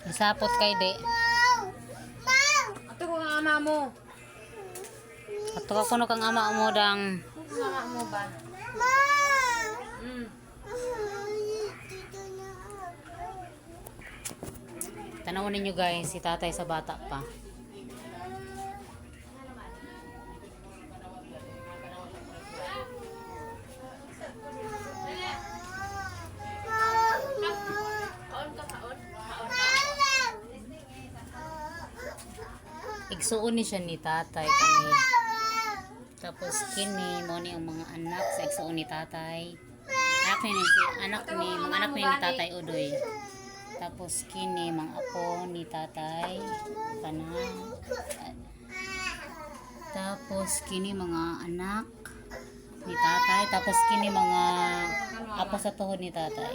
Isapot kay de. Ato ko nga ama mo. Ato ka kuno kang ama mo dang. Ama mo ba? Tanawin ninyo guys, si tatay sa bata pa. Igsuon ni siya ni tatay kami. Tapos kini mo ni ang mga anak sa igsuon ni tatay. Mga anak ni tatay Udoy. Tapos kini mga apo ni tatay kana. Tapos kini mga anak ni tatay, tapos kini mga apo sa tuhod ni tatay.